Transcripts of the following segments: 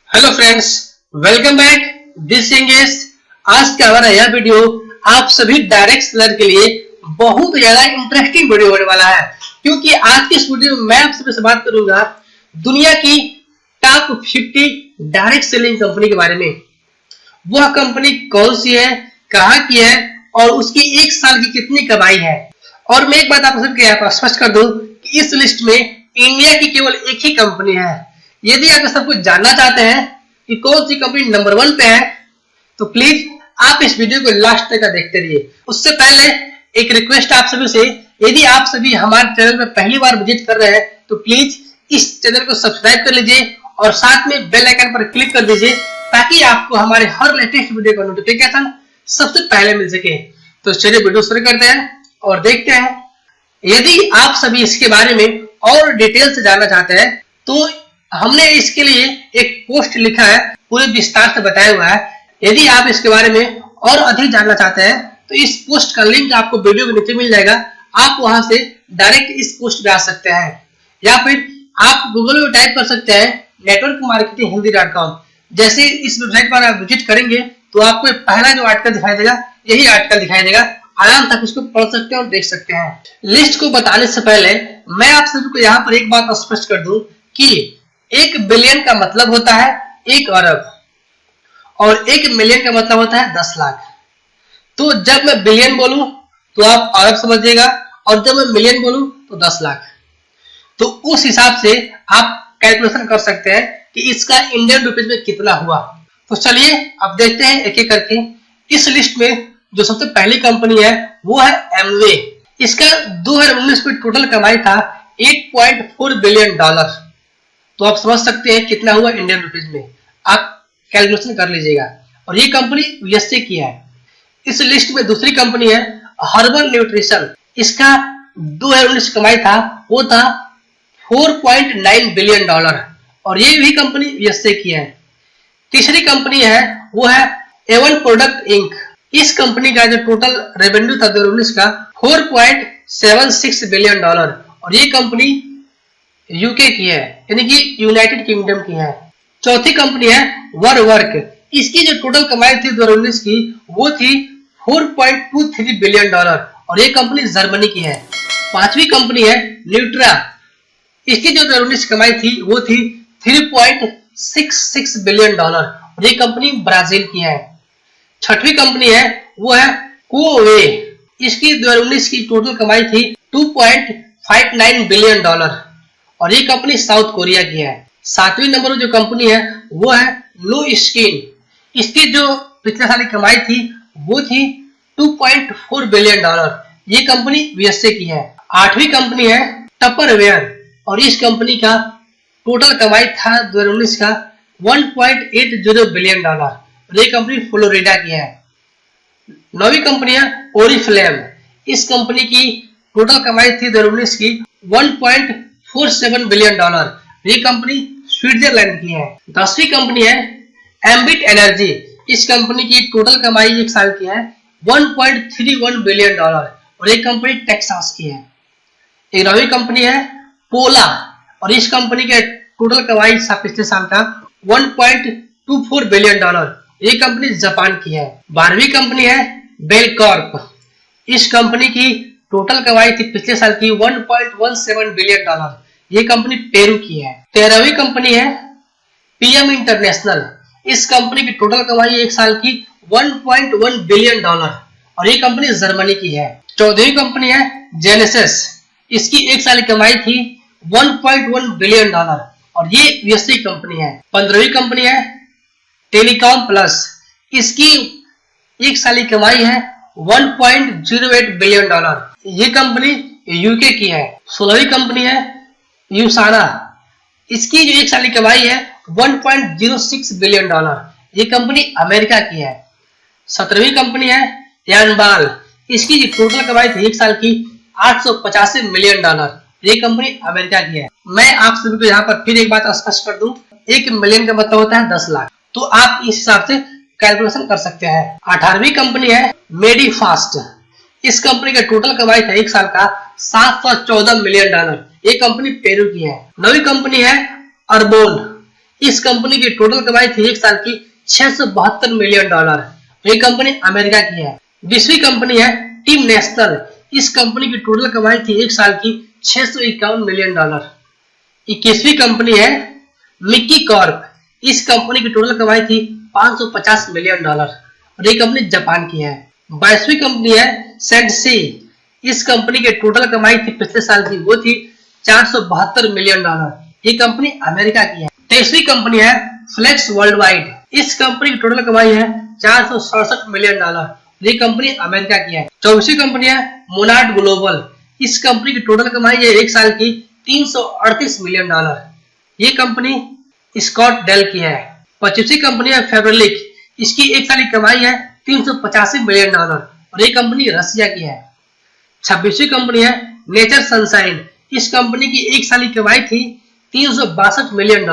Hello friends, welcome back. This English. आज का हमारा यह वीडियो आप सभी डायरेक्ट सेलर के लिए बहुत ज्यादा इंटरेस्टिंग वीडियो होने वाला है, क्योंकि आज की इस वीडियो में मैं आप सभी से बात करूंगा दुनिया की टॉप 50 डायरेक्ट सेलिंग कंपनी के बारे में। वह कंपनी कौन सी है, कहाँ की है और उसकी एक साल की कितनी कमाई है। और मैं एक बात आप सबके यहाँ पर स्पष्ट कर दूं कि इस लिस्ट में इंडिया की केवल एक ही कंपनी है। यदि आप सब कुछ जानना चाहते हैं कि कौन सी कंपनी नंबर 1 पे है, तो प्लीज आप इस वीडियो को लास्ट तक देखते रहिए। उससे पहले एक रिक्वेस्ट आप सभी से, यदि आप सभी हमारे चैनल में पहली बार विजिट कर रहे हैं तो प्लीज इस चैनल को सब्सक्राइब कर लीजिए और साथ में बेल आइकन पर क्लिक कर दीजिए, ताकि आपको हमारे हर लेटेस्ट वीडियो का नोटिफिकेशन सबसे पहले मिल सके। तो चलिए वीडियो शुरू करते हैं और देखते हैं। यदि आप सभी इसके बारे में और डिटेल से जानना चाहते हैं तो हमने इसके लिए एक पोस्ट लिखा है, पूरे विस्तार से बताया हुआ है। यदि आप इसके बारे में और अधिक जानना चाहते हैं तो इस पोस्ट का लिंक आपको वीडियो के नीचे मिल जाएगा। आप वहां से डायरेक्ट इस पोस्ट पे आ सकते हैं, या फिर आप गूगल में टाइप कर सकते हैं networkmarketinghindy.com। जैसे इस वेबसाइट पर आप विजिट करेंगे तो आपको पहला जो आर्टिकल दिखाई देगा, यही आर्टिकल दिखाई देगा। आराम तक उसको पढ़ सकते हैं और देख सकते हैं। लिस्ट को बताने से पहले मैं आप सभी को यहाँ पर एक बात स्पष्ट कर दूं कि 1 बिलियन का मतलब होता है 1 अरब और 1 मिलियन का मतलब होता है 10 लाख। तो जब मैं बिलियन बोलूं तो आप अरब समझिएगा, और जब मैं मिलियन बोलूं तो 10 लाख। तो उस हिसाब से आप कैलकुलेशन कर सकते हैं कि इसका इंडियन रुपीज में कितना हुआ। तो चलिए अब देखते हैं एक एक करके। इस लिस्ट में जो सबसे पहली कंपनी है वो है एमवे। इसका 2019 में टोटल कमाई था 8.4 बिलियन डॉलर। तो आप समझ सकते हैं कितना हुआ इंडियन रुपीज में, आप कैलकुलेशन कर लीजिएगा। और ये कंपनी यूएसए की है। इस लिस्ट में दूसरी कंपनी है हर्बल न्यूट्रिशन। इसका 2019 कमाई था वो था 4.9 बिलियन डॉलर और ये भी कंपनी यूएसए की है। तीसरी कंपनी है वो है एवन प्रोडक्ट इंक। इस कंपनी का जो टोटल रेवेन्यू था 2019 का 4.76 बिलियन डॉलर और ये कंपनी यूके की है, यानी कि यूनाइटेड किंगडम की है। चौथी कंपनी है वर्क। इसकी जो टोटल कमाई थी 2019 की वो थी 4.23 बिलियन डॉलर और ये कंपनी जर्मनी की है। पांचवी कंपनी है न्यूट्रा। इसकी जो 2019 कमाई थी वो थी 3.66 बिलियन डॉलर और ये कंपनी ब्राजील की है। छठवीं कंपनी है वो है कोवे। इसकी 2019 की टोटल कमाई थी 2.59 बिलियन डॉलर और ये कंपनी साउथ कोरिया की है। सातवीं नंबर जो कंपनी है वो है नो स्किन। इसकी जो पिछले साल की कमाई थी वो थी 2.4 बिलियन डॉलर। ये कंपनी यूएसए की है। आठवीं कंपनी है टपरवेयर और इस कंपनी का टोटल कमाई था 2019 का 1.80 बिलियन डॉलर और ये कंपनी फ्लोरिडा की है। नौवीं कंपनी है ओरिफ्लेम। इस कंपनी की टोटल कमाई थी 2019 की 1.47 बिलियन डॉलर। ये कंपनी स्विट्जरलैंड की है। 10वीं कंपनी है एम्बिट एनर्जी। इस कंपनी की टोटल कमाई एक साल की है 1.31 बिलियन डॉलर और ये कंपनी टेक्सास की है। 11वीं कंपनी है पोला और इस कंपनी के टोटल कमाई पिछले साल का 1.24 बिलियन डॉलर। ये कंपनी जापान की है। 12वीं कंपनी है बेलकॉर्प। इस कंपनी की टोटल कमाई थी पिछले साल की 1.17 बिलियन डॉलर। ये कंपनी पेरू की है। 13वीं कंपनी है पीएम इंटरनेशनल। इस कंपनी की टोटल कमाई एक साल की 1.1 बिलियन डॉलर और ये कंपनी जर्मनी की है। 14वीं कंपनी है जेनेसिस। इसकी एक साल की कमाई थी 1.1 बिलियन डॉलर और ये यूएसए कंपनी है। 15वीं कंपनी है टेलीकॉम प्लस। इसकी एक साल की कमाई है 1.08 बिलियन डॉलर। ये कंपनी यूके की है। 16वीं कंपनी है यूसाना। इसकी जो एक साल की कमाई है 1.06 बिलियन डॉलर। ये कंपनी अमेरिका की है। 17वीं कंपनी है यानबाल। इसकी जो टोटल कमाई थी एक साल की 885 मिलियन डॉलर। ये कंपनी अमेरिका की है। मैं आप सभी को यहाँ पर फिर एक बात स्पष्ट कर दूं, 1 मिलियन का मतलब होता है 10 लाख। तो आप इस हिसाब से कैलकुलेशन कर सकते हैं। 18वीं कंपनी है मेडीफास्ट। इस कंपनी का टोटल कमाई था एक साल का 714 मिलियन डॉलर। ये कंपनी पेरू की है। 9वीं कंपनी है अर्बोन। इस कंपनी की टोटल कमाई थी एक साल की $672 मिलियन। ये कंपनी अमेरिका की है। 20वीं कंपनी है टीम नेशनल। इस कंपनी की टोटल कमाई थी एक साल की $651 मिलियन। 21वीं कंपनी है मिकी कॉर्प। इस कंपनी की टोटल कमाई थी $550 मिलियन और ये कंपनी जापान की है। 22वीं कंपनी है सेंटसी। इस कंपनी की टोटल कमाई थी पिछले साल की, वो थी $472 मिलियन। ये कंपनी अमेरिका की है। 23वीं कंपनी है फ्लेक्स वर्ल्ड वाइड। इस कंपनी की टोटल कमाई है $467 मिलियन। ये कंपनी अमेरिका की है। 24वीं कंपनी है मोनार्ड ग्लोबल। इस कंपनी की टोटल कमाई है एक साल की $338 मिलियन। ये कंपनी स्कॉट डेल की है। 25वीं कंपनी है फेब्रिलिक। इसकी एक साल की कमाई है $385 मिलियन और ये कंपनी रसिया की है। 26वीं कंपनी है नेचर सनशाइन। इस कंपनी की एक साल की कमाई थी $362 मिलियन।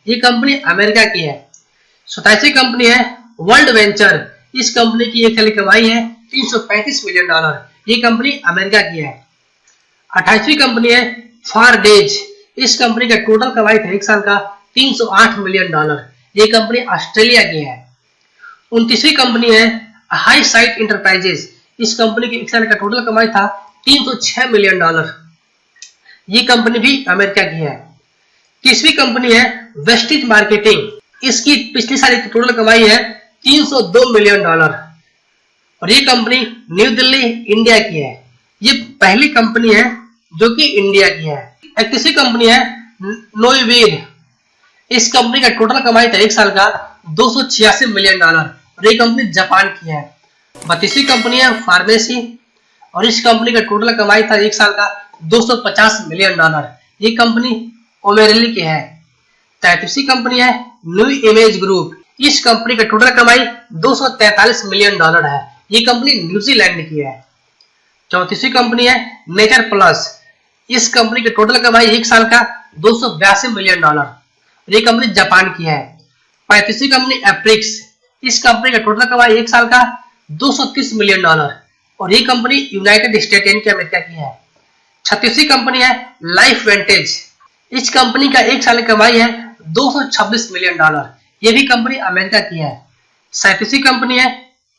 ये कंपनी अमेरिका की है। 27वीं कंपनी है वर्ल्ड वेंचर। इस कंपनी की एक साल की कमाई है $335 मिलियन। ये कंपनी अमेरिका की है। 28वीं कंपनी है फारडेज। इस कंपनी का टोटल कमाई था एक साल का $308 मिलियन। ये कंपनी ऑस्ट्रेलिया की है। 29वीं कंपनी है हाई साइट इंटरप्राइजेस। इस कंपनी की एक साल का टोटल कमाई था $306 मिलियन। ये कंपनी भी अमेरिका की है। 30वीं कंपनी है वेस्टिज मार्केटिंग। इसकी पिछली साल की टोटल कमाई है $302 मिलियन और ये कंपनी न्यू दिल्ली इंडिया की है। ये पहली कंपनी है जो कि इंडिया की है। 31वीं कंपनी है नोइवेर। इस कंपनी का टोटल कमाई था एक साल का $286 मिलियन और ये कंपनी जापान की है। 32वीं कंपनी है फार्मेसी और इस कंपनी का टोटल कमाई था एक साल का $250 मिलियन। ये कंपनी ओमेरली की है। 33वीं कंपनी है न्यू इमेज ग्रुप। इस कंपनी का टोटल कमाई $243 मिलियन है। ये कंपनी न्यूजीलैंड की है। 34वीं कंपनी है नेचर प्लस। इस कंपनी की टोटल कमाई एक साल का $282 मिलियन। ये कंपनी जापान की है। 35वीं कंपनी एप्रिक्स। इस कंपनी का टोटल कमाई एक साल का $230 मिलियन और ये कंपनी यूनाइटेड स्टेट यानी कि अमेरिका की है। 36वीं कंपनी है लाइफ वेंटेज। इस कंपनी का एक साल की कमाई है $226 मिलियन। ये भी कंपनी अमेरिका की है। 37वीं कंपनी है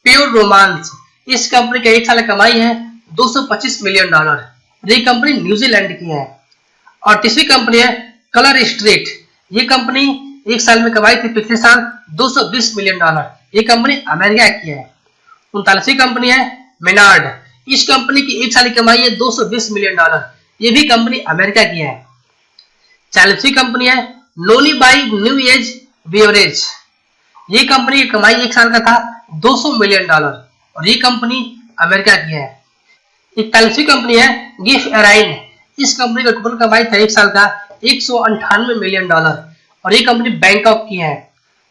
प्योर रोमांस। इस कंपनी का एक साल की कमाई है $225 मिलियन और ये कंपनी न्यूजीलैंड की है। और 30वीं कंपनी है कलर स्ट्रीट। ये कंपनी एक साल में कमाई थी पिछले साल $220 मिलियन। ये कंपनी अमेरिका की है। 39वीं कंपनी है मेनार्ड। इस कंपनी की एक साल की कमाई है $220 मिलियन। ये भी कंपनी अमेरिका की है। 40वीं कंपनी है नोनी बाई न्यू एज बेवरेज। ये कंपनी की कमाई एक साल का था $200 मिलियन और ये कंपनी अमेरिका की है। 41वीं कंपनी है गिफ एराइन। इस कंपनी का टोटल कमाई था एक साल का $198 मिलियन और ये कंपनी बैंकॉक की है।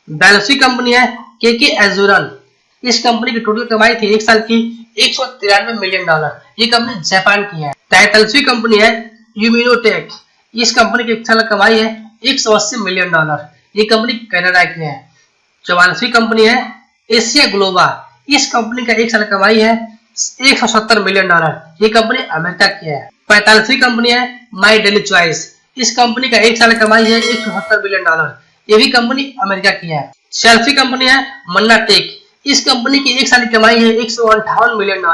42वीं कंपनी है केके एजुरन। इस कंपनी की टोटल कमाई थी एक साल की $193 मिलियन। ये कंपनी जापान की है। 43वीं कंपनी है यूमिनोटेक। इस कंपनी की एक साल की कमाई है $180 मिलियन। ये कंपनी कनाडा की है। 44वीं कंपनी है एशिया ग्लोबा। इस कंपनी का एक साल की कमाई है $170 मिलियन। ये कंपनी अमेरिका की है। 45वीं कंपनी है माई डेली चॉइस। इस कंपनी का एक साल की कमाई है $170 मिलियन। ये भी कंपनी अमेरिका की है। 46वीं कंपनी है मन्ना टेक। इस कंपनी की एक साल की कमाई है $158 मिलियन।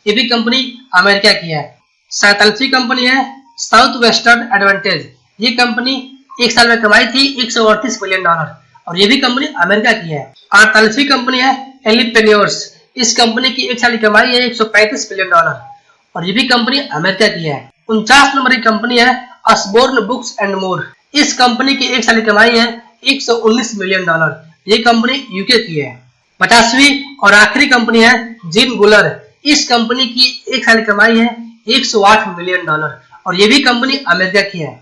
ये भी कंपनी अमेरिका की है। 47वीं कंपनी है साउथ वेस्टर्न एडवांटेज। ये कंपनी एक साल में कमाई थी $138 मिलियन और ये भी कंपनी अमेरिका की है। 48वीं कंपनी है एलिपेन्योर्स। इस कंपनी की एक साल की कमाई है $135 मिलियन और ये भी कंपनी अमेरिका की है। 49 नंबर की कंपनी है असबोर्न बुक्स एंड मोर। इस कंपनी की एक साल की कमाई है $119 मिलियन। ये कंपनी यूके की है। 50वीं और आखिरी कंपनी है जिन गुलर। इस कंपनी की एक साल की कमाई है $108 मिलियन और ये भी कंपनी अमेरिका की है।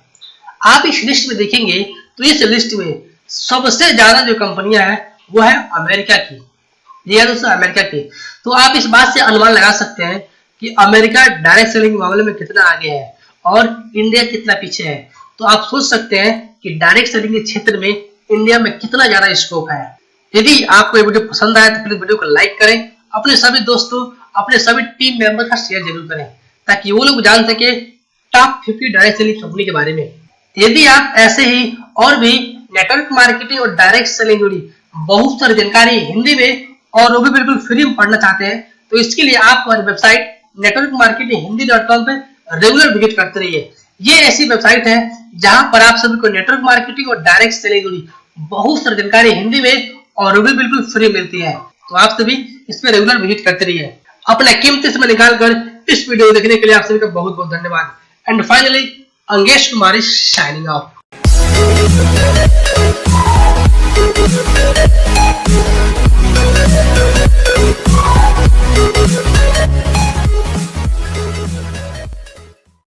आप इस लिस्ट में देखेंगे तो इस लिस्ट में सबसे ज्यादा जो कंपनियां हैं वो है अमेरिका की। ये है दोस्तों अमेरिका की। तो आप इस बात से अनुमान लगा सकते हैं कि अमेरिका डायरेक्ट सेलिंग के मामले में कितना आगे है और इंडिया कितना पीछे है। तो आप सोच सकते हैं कि डायरेक्ट सेलिंग के क्षेत्र में इंडिया में कितना ज्यादा स्कोप है। यदि आपको ये वीडियो पसंद आया तो प्लीज वीडियो को लाइक करें, अपने सभी दोस्तों, अपने सभी टीम मेंबर का शेयर जरूर करें ताकि वो लोग जान सके टॉप 50 डायरेक्ट सेलिंग कंपनी के बारे में। यदि आप ऐसे ही और भी नेटवर्क मार्केटिंग और डायरेक्ट सेलिंग जुड़ी बहुत सारी जानकारी हिंदी में और वो भी बिल्कुल फ्री में पढ़ना चाहते हैं, तो इसके लिए आप हमारी वेबसाइट networkmarketinghindi.com पे रेगुलर विजिट करते रहिए। ये ऐसी वेबसाइट है जहां पर आप सभी को नेटवर्क मार्केटिंग और डायरेक्ट सेलिंग जुड़ी बहुत सारी जानकारी हिंदी में और वो भी बिल्कुल फ्री मिलती है, तो आप सभी इस पे रेगुलर विजिट करते रहिए। अपना कीमती समय निकालकर इस वीडियो देखने के लिए आप सभी का बहुत बहुत धन्यवाद। And finally Angesh Kumar signing off.